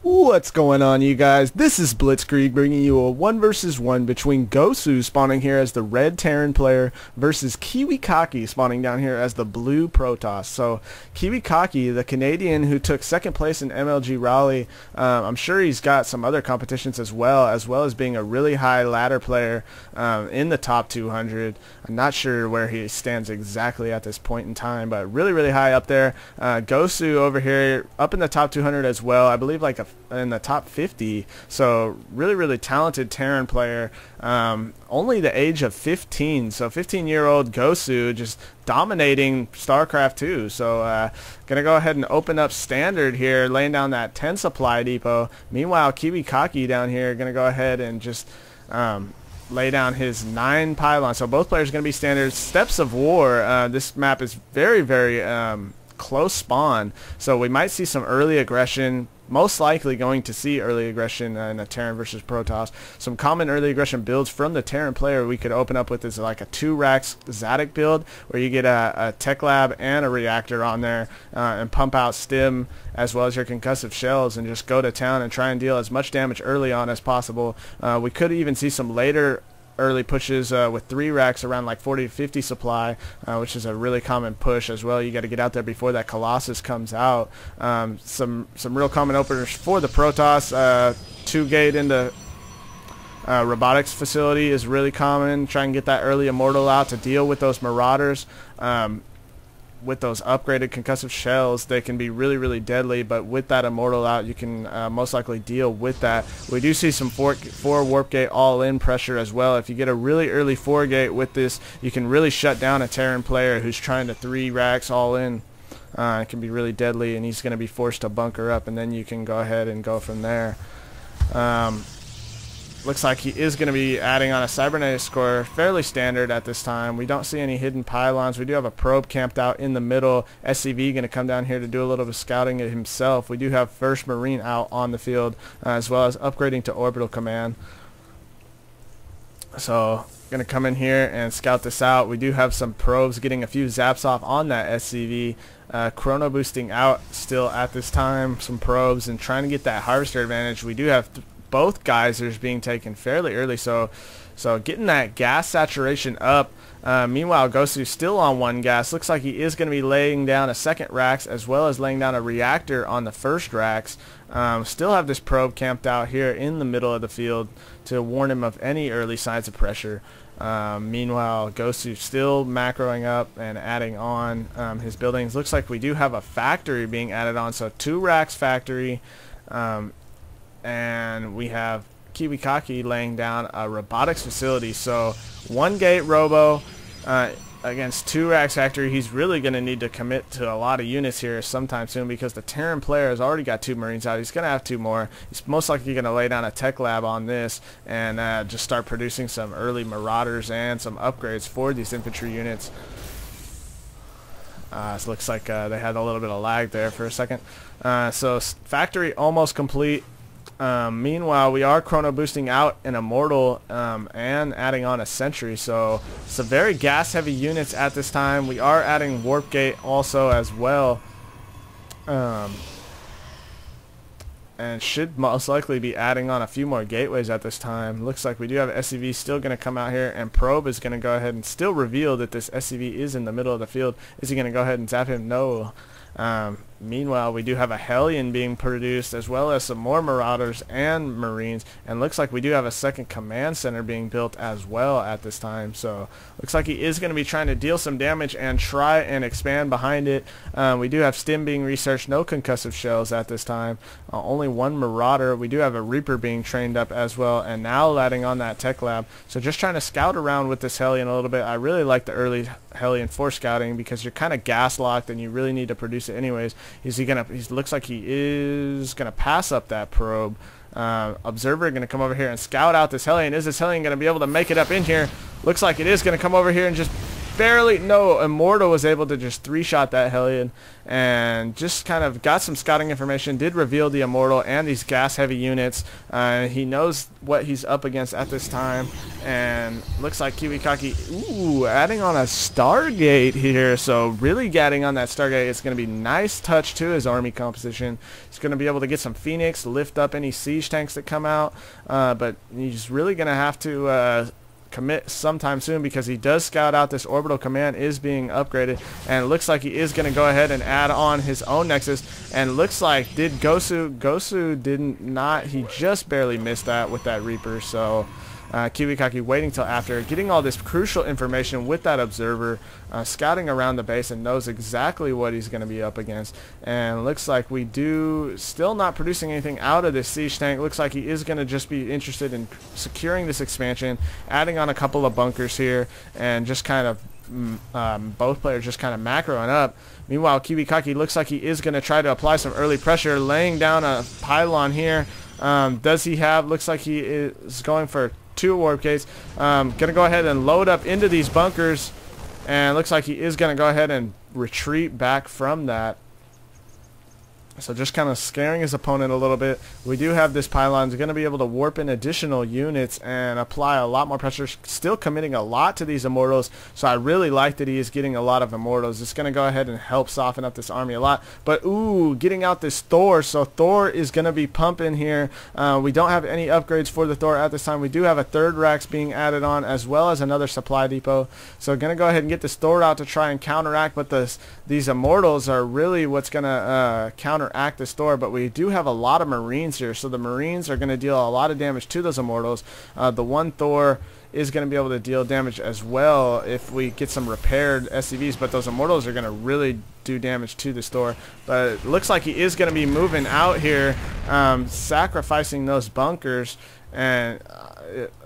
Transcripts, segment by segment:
What's going on, you guys? This is BlitzKrieg bringing you a 1 versus 1 between GoSu spawning here as the red Terran player versus Kiwikaki spawning down here as the blue Protoss. So Kiwikaki, the Canadian who took second place in MLG Raleigh, I'm sure he's got some other competitions as well as being a really high ladder player in the top 200. I'm not sure where he stands exactly at this point in time, but really high up there. GoSu over here up in the top 200 as well. I believe like in the top 50, so really talented Terran player, only the age of 15, so 15-year-old GoSu just dominating Starcraft 2. So gonna go ahead and open up standard here, laying down that 10 supply depot. Meanwhile, Kiwikaki down here gonna go ahead and just lay down his 9 pylons. So both players are gonna be standard. Steps of War, this map is very close spawn, so we might see some early aggression. Most likely going to see early aggression in a Terran versus Protoss. Some common early aggression builds from the Terran player we could open up with is like a 2 racks Zadok build, where you get a Tech Lab and a reactor on there, and pump out stim as well as your concussive shells and just go to town and try and deal as much damage early on as possible. We could even see some later early pushes with 3 racks around like 40 to 50 supply, which is a really common push as well. You got to get out there before that Colossus comes out. Some real common openers for the Protoss. 2-gate into robotics facility is really common. Try and get that early immortal out to deal with those marauders. With those upgraded concussive shells, they can be really deadly, but with that immortal out, you can most likely deal with that. We do see some 4 warp gate all-in pressure as well. If you get a really early 4 gate with this, you can really shut down a Terran player who's trying to 3 racks all in. It can be really deadly, and he's going to be forced to bunker up, and then you can go ahead and go from there. Looks like he is going to be adding on a cybernetic score, fairly standard at this time. We don't see any hidden pylons. We do have a probe camped out in the middle. SCV going to come down here to do a little bit of scouting himself. We do have first Marine out on the field, as well as upgrading to orbital command. So going to come in here and scout this out. We do have some probes getting a few zaps off on that SCV. Chrono boosting out still at this time. Some probes and trying to get that harvester advantage. We do have both geysers being taken fairly early, so getting that gas saturation up. Meanwhile, GoSu still on 1 gas. Looks like he is going to be laying down a 2nd racks as well as laying down a reactor on the 1st racks. Still have this probe camped out here in the middle of the field to warn him of any early signs of pressure. Meanwhile, GoSu still macroing up and adding on his buildings. Looks like we do have a factory being added on, so 2 racks factory. And we have Kiwikaki laying down a robotics facility. So 1 gate robo against 2 racks factory. He's really going to need to commit to a lot of units here sometime soon, because the Terran player has already got 2 Marines out. He's going to have 2 more. He's most likely going to lay down a Tech Lab on this and just start producing some early Marauders and some upgrades for these infantry units. So it looks like they had a little bit of lag there for a second. So factory almost complete. Meanwhile, we are chrono boosting out an immortal and adding on a sentry, so some very gas heavy units at this time. We are adding warp gate also as well, and should most likely be adding on a few more gateways at this time. Looks like we do have SCV still going to come out here, and probe is going to go ahead and still reveal that this SCV is in the middle of the field. Is he going to go ahead and zap him? No. Meanwhile, we do have a Hellion being produced, as well as some more Marauders and Marines, and looks like we do have a 2nd command center being built as well at this time. So looks like he is going to be trying to deal some damage and try and expand behind it. We do have stim being researched, no concussive shells at this time, only 1 Marauder. We do have a Reaper being trained up as well, and now adding on that Tech Lab. So just trying to scout around with this Hellion a little bit. I really like the early Hellion for scouting, because you're kind of gas locked and you really need to produce it anyways. He looks like he is gonna pass up that probe. Observer gonna come over here and scout out this Hellion. Is this Hellion gonna be able to make it up in here? Looks like it is gonna come over here and just barely, no, Immortal was able to just 3-shot that Hellion and just kind of got some scouting information, did reveal the Immortal and these gas-heavy units. He knows what he's up against at this time, and looks like Kiwikaki, ooh, adding on a Stargate here, so really adding on that Stargate. It's going to be nice touch to his army composition. He's going to be able to get some Phoenix, lift up any siege tanks that come out, but he's really going to have to commit sometime soon, because he does scout out this orbital command is being upgraded, and it looks like he is going to go ahead and add on his own nexus. And looks like did GoSu didn't not, he just barely missed that with that Reaper. So Kiwikaki waiting till after, getting all this crucial information with that observer, scouting around the base, and knows exactly what he's going to be up against. And looks like we do still not producing anything out of this siege tank. Looks like he is going to just be interested in securing this expansion, adding on a couple of bunkers here, and just kind of both players just kind of macroing up. Meanwhile, Kiwikaki looks like he is going to try to apply some early pressure, laying down a pylon here. Does he have, looks like he is going for 2 warp gates. Gonna go ahead and load up into these bunkers, and looks like he is gonna go ahead and retreat back from that. So just kind of scaring his opponent a little bit. We do have this pylon. He's going to be able to warp in additional units and apply a lot more pressure. Still committing a lot to these Immortals. So I really like that he is getting a lot of Immortals. It's going to go ahead and help soften up this army a lot. But ooh, getting out this Thor. So Thor is going to be pumping here. We don't have any upgrades for the Thor at this time. We do have a 3rd Rax being added on, as well as another supply depot. So going to go ahead and get this Thor out to try and counteract. But these Immortals are really what's going to counteract this Thor. But we do have a lot of Marines here, so the Marines are going to deal a lot of damage to those Immortals. The one Thor is going to be able to deal damage as well if we get some repaired SCVs, but those Immortals are going to really do damage to this Thor. But it looks like he is going to be moving out here, sacrificing those bunkers. And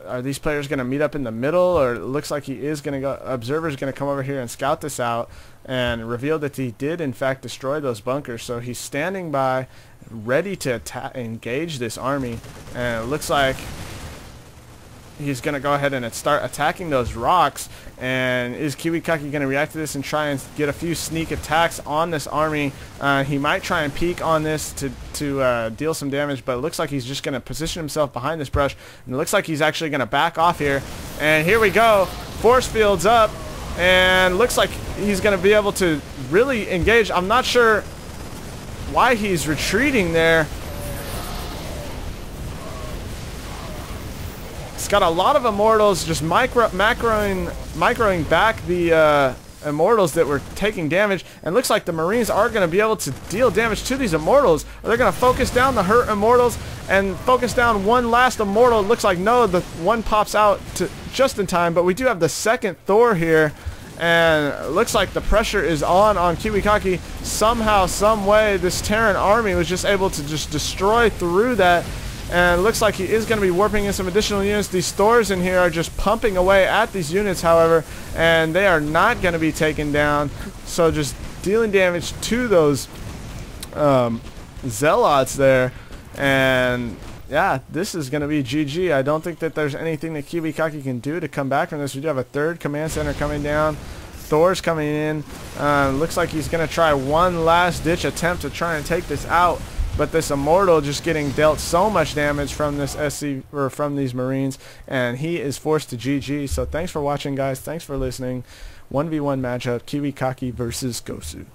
are these players going to meet up in the middle, or it looks like he is going to go, Observer's going to come over here and scout this out and reveal that he did in fact destroy those bunkers. So he's standing by, ready to engage this army, and it looks like he's going to go ahead and start attacking those rocks. And is Kiwikaki going to react to this and try and get a few sneak attacks on this army? He might try and peek on this to deal some damage, but it looks like he's just going to position himself behind this brush. And it looks like he's actually going to back off here. And here we go. Force fields up. And looks like he's going to be able to really engage. I'm not sure why he's retreating there. It's got a lot of Immortals just macroing back the Immortals that were taking damage, and looks like the Marines are going to be able to deal damage to these Immortals. They're going to focus down the hurt Immortals and focus down one last Immortal. It looks like no, the one pops out just in time, but we do have the 2nd Thor here, and it looks like the pressure is on Kiwikaki. Somehow, some way, this Terran army was just able to just destroy through that. And it looks like he is going to be warping in some additional units. These Thors in here are just pumping away at these units, however, and they are not going to be taken down. So just dealing damage to those Zealots there. And yeah, this is going to be GG. I don't think that there's anything that Kiwikaki can do to come back from this. We do have a 3rd command center coming down. Thor's coming in. Looks like he's going to try one last ditch attempt to try and take this out. But this Immortal just getting dealt so much damage from this SC, or from these Marines, and he is forced to GG. So thanks for watching, guys. Thanks for listening. 1v1 matchup, Kiwikaki versus GoSu.